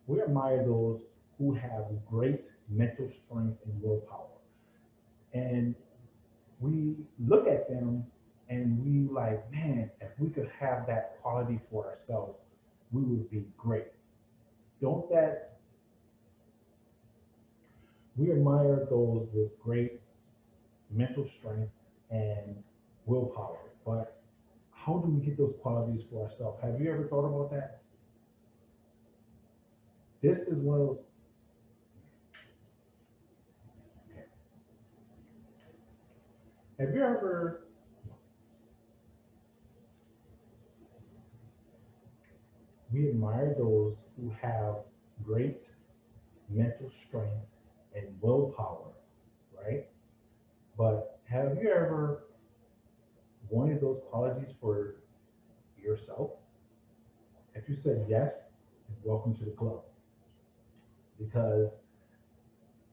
We admire those who have great mental strength and willpower. And we look at them and we like, man, if we could have that quality for ourselves, we would be great. Don't that We admire those with great mental strength and willpower. But how do we get those qualities for ourselves? Have you ever thought about that? This is one of those. Have you ever We admire those who have great mental strength and willpower, right? But have you ever wanted those qualities for yourself? If you said yes, welcome to the club. Because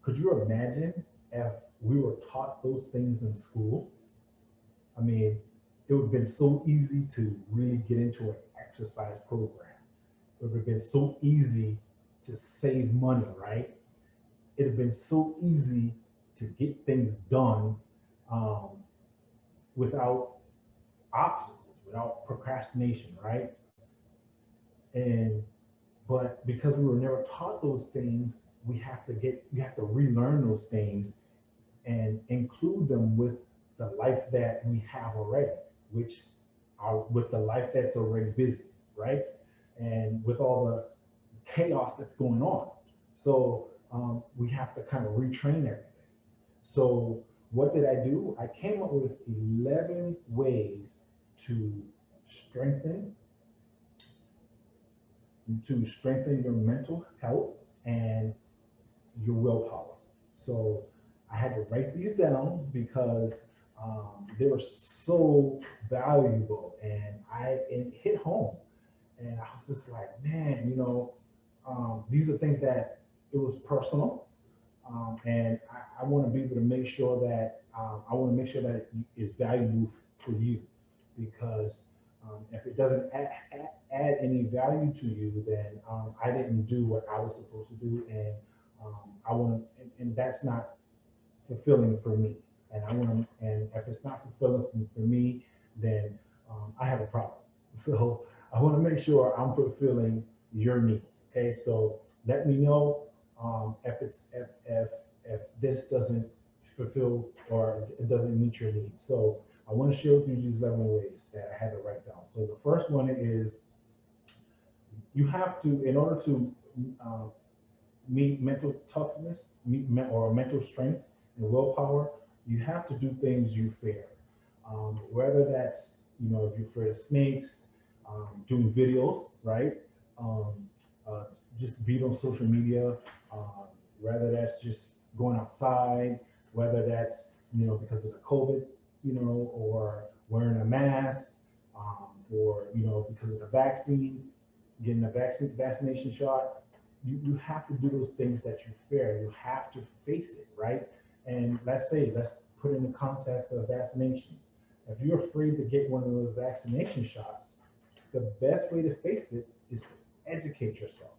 could you imagine if we were taught those things in school? I mean, it would have been so easy to really get into an exercise program. It would have been so easy to save money, right? It would have been so easy to get things done um, without obstacles, without procrastination, right? And but because we were never taught those things, we have to relearn those things and include them with the life that we have already, which are with the life that's already busy, right? And with all the chaos that's going on. So we have to kind of retrain everything. So what did I do? I came up with 11 ways to strengthen strengthen your mental health and your willpower. So I had to write these down because they were so valuable, and it hit home. And I was just like, man, these are things that it was personal, and I want to be able to make sure that I want to make sure that it is valuable for you, because if it doesn't add any value to you, then I didn't do what I was supposed to do, and I want to, and that's not fulfilling for me. And I want to, and if it's not fulfilling for me, then I have a problem. So I want to make sure I'm fulfilling your needs. Okay, so let me know if this doesn't fulfill or it doesn't meet your needs. So I want to share with you these 11 ways that I had to write down. So the first one is you have to, in order to uh, meet mental toughness, or mental strength and willpower, you have to do things you fear. Whether that's, if you're afraid of snakes, doing videos, right? Um, uh, just being on social media, um, whether that's just going outside, whether that's, because of the COVID, or wearing a mask, or, because of the vaccine, getting a vaccination shot. You have to do those things that you fear. You have to face it, right? And let's put in the context of vaccination. If you're afraid to get one of those vaccination shots, the best way to face it is to educate yourself.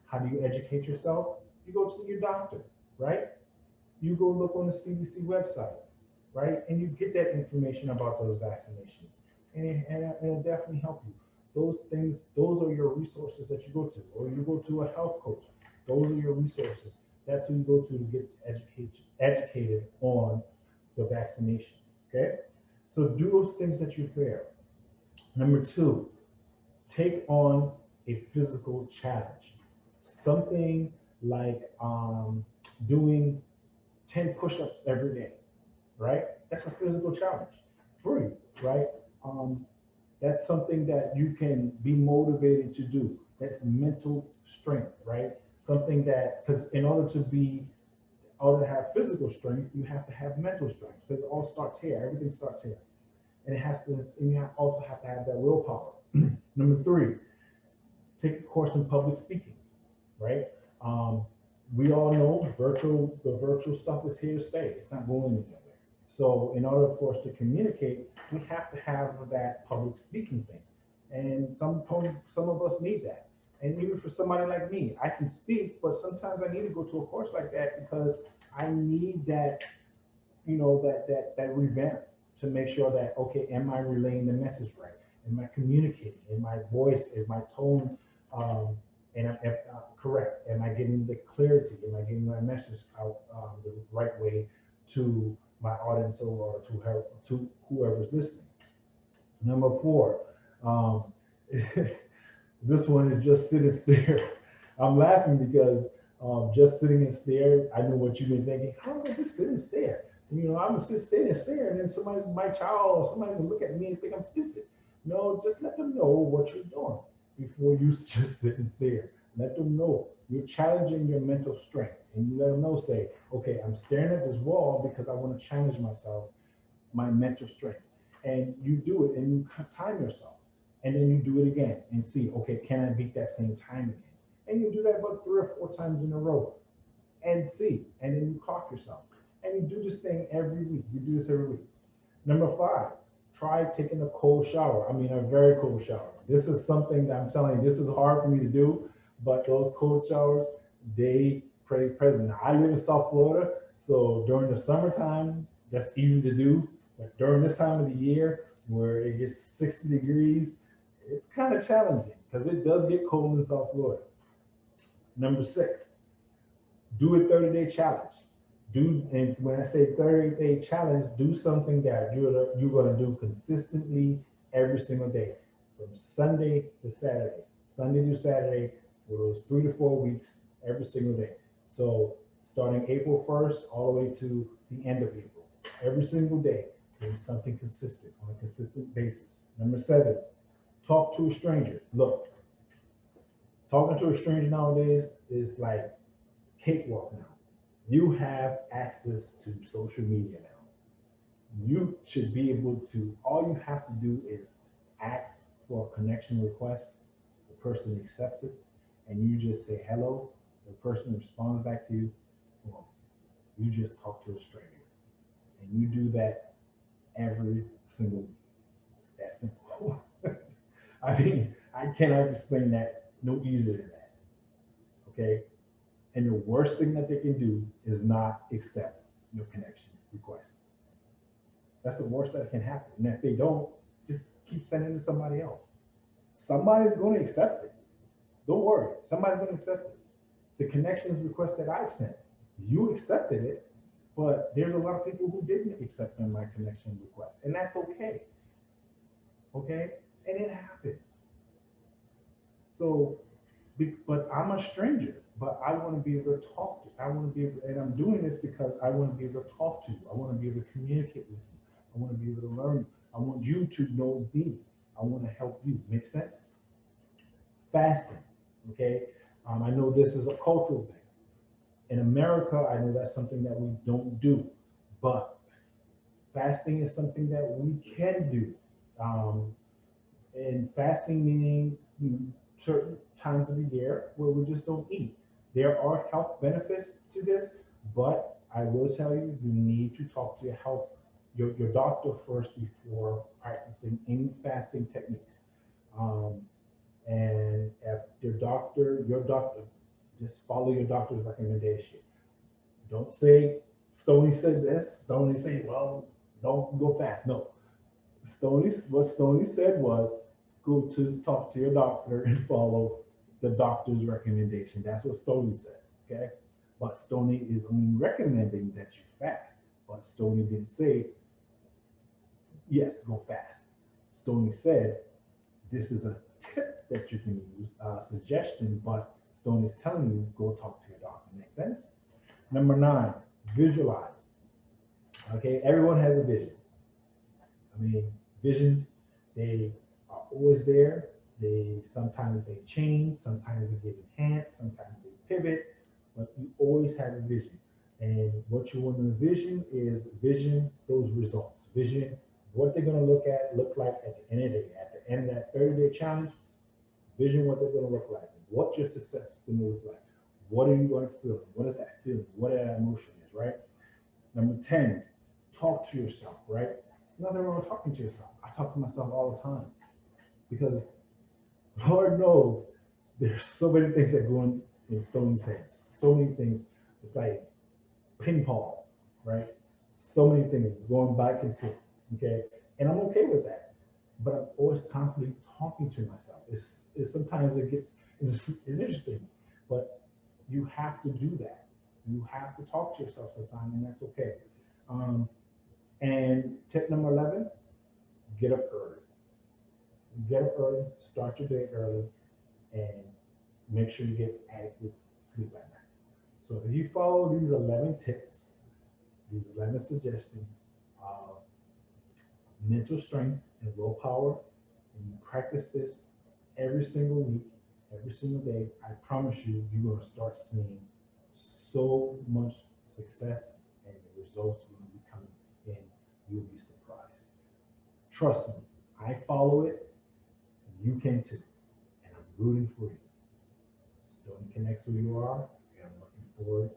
How do you educate yourself? You go to your doctor, right? You go look on the CDC website, right? And you get that information about those vaccinations. And it'll definitely help you. Those things, those are your resources that you go to, or you go to a health coach. Those are your resources. That's who you go to get educated on the vaccination. Okay? So do those things that you fear. Number two, take on a physical challenge. Something like doing 10 push-ups every day, right? That's a physical challenge for you, right? Um, that's something that you can be motivated to do. That's mental strength, right? Something that, because in order to have physical strength, you have to have mental strength. Because it all starts here. Everything starts here, and also have to have that willpower. Number three, take a course in public speaking, right? Um, we all know the virtual stuff is here to stay. It's not going anywhere. So in order for us to communicate, we have to have that public speaking thing. And some of us need that. And even for somebody like me, I can speak, but sometimes I need to go to a course like that because I need that, that revamp to make sure that, okay, am I relaying the message right? Am I communicating? Is my voice, is my tone, um, correct? Am I getting the clarity? Am I getting my message out the right way to my audience or to her, to whoever's listening? Number four, um, this one is just sit and stare. I'm laughing because just sitting and stare, I know what you've been thinking. How am I just sit and stare? I'm gonna sit stare and stare, and then somebody, my child, or somebody will look at me and think I'm stupid. No, just let them know what you're doing before you just sit and stare. Let them know you're challenging your mental strength, and you let them know, say, okay, I'm staring at this wall because I want to challenge myself, my mental strength. And you do it and you time yourself. And then you do it again and see, okay, can I beat that same time again? And you do that about 3 or 4 times in a row and see. And then you clock yourself. And you do this thing every week. You do this every week. Number five, try taking a cold shower. I mean, a very cold shower. This is something that I'm telling you, this is hard for me to do, but those cold showers, they pray present. Now, I live in South Florida, so during the summertime, that's easy to do. But during this time of the year, where it gets 60 degrees, it's kind of challenging because it does get cold in South Florida. Number six, do a 30-day challenge. And when I say 30-day challenge, do something that you're gonna do consistently every single day, from Sunday to Saturday, Sunday to Saturday for those 3 to 4 weeks, every single day. So starting April 1st all the way to the end of April, every single day, do something consistent on a consistent basis. Number seven, talk to a stranger. Look, talking to a stranger nowadays is like cakewalk now. You have access to social media now. You should be able to, all you have to do is ask for a connection request. The person accepts it, and you just say hello. The person responds back to you. Boom. You just talk to a stranger. And you do that every single week. It's that simple. I mean, I cannot explain that no easier than that. Okay? And the worst thing that they can do is not accept your connection request. That's the worst that can happen. And if they don't, just keep sending it to somebody else. Somebody's going to accept it. Don't worry. Somebody's going to accept it. The connections request that I've sent, you accepted it, but there's a lot of people who didn't accept my connection request. And that's okay. Okay? And it happens. So, but I'm a stranger, but I want to be able to talk to. I want to be able, and I'm doing this because I want to be able to talk to you. I want to be able to communicate with you. I want to be able to learn you. I want you to know me. I want to help you. Make sense? Fasting. Okay. I know this is a cultural thing. In America, I know that's something that we don't do, but fasting is something that we can do. Um, and fasting meaning certain times of the year where we just don't eat. There are health benefits to this, but I will tell you, you need to talk to your doctor first before practicing any fasting techniques. Um, and if your doctor, just follow your doctor's recommendation. Don't say Stoney said this. Stoney say, well, don't go fast. No, what Stoney said was go to talk to your doctor and follow the doctor's recommendation. That's what Stoney said. Okay. But Stoney is only recommending that you fast. But Stoney didn't say, yes, go fast. Stoney said, this is a tip that you can use, a suggestion, but Stoney's telling you, go talk to your doctor. Make sense? Number nine, visualize. Okay. Everyone has a vision. I mean, visions, they are always there. They change, sometimes they get enhanced, sometimes they pivot, but you always have a vision. And what you want to vision is vision those results. Vision what they're going to look like at the end of the day. At the end of that 30-day challenge, vision what they're going to look like. What your success is going to look like. What are you going to feel? What is that feeling? What that emotion is, right? Number 10, talk to yourself, right? It's nothing wrong with talking to yourself. I talk to myself all the time because Lord knows There's so many things that go in Stoney's head. So many things. It's like ping pong, right? So many things going back and forth. Okay, and I'm okay with that. But I'm always constantly talking to myself. It's sometimes it gets it's interesting, but you have to do that. You have to talk to yourself sometimes, and that's okay. Um, and tip number 11: get up early. Get up early. Start your day early, and make sure you get adequate sleep at night. So if you follow these 11 tips, these 11 suggestions of mental strength and willpower, and you practice this every single week, every single day, I promise you, you're going to start seeing so much success and the results will be coming in. You'll be surprised. Trust me, I follow it, and you can too. And I'm rooting for you. Still connects who you are, and I'm looking forward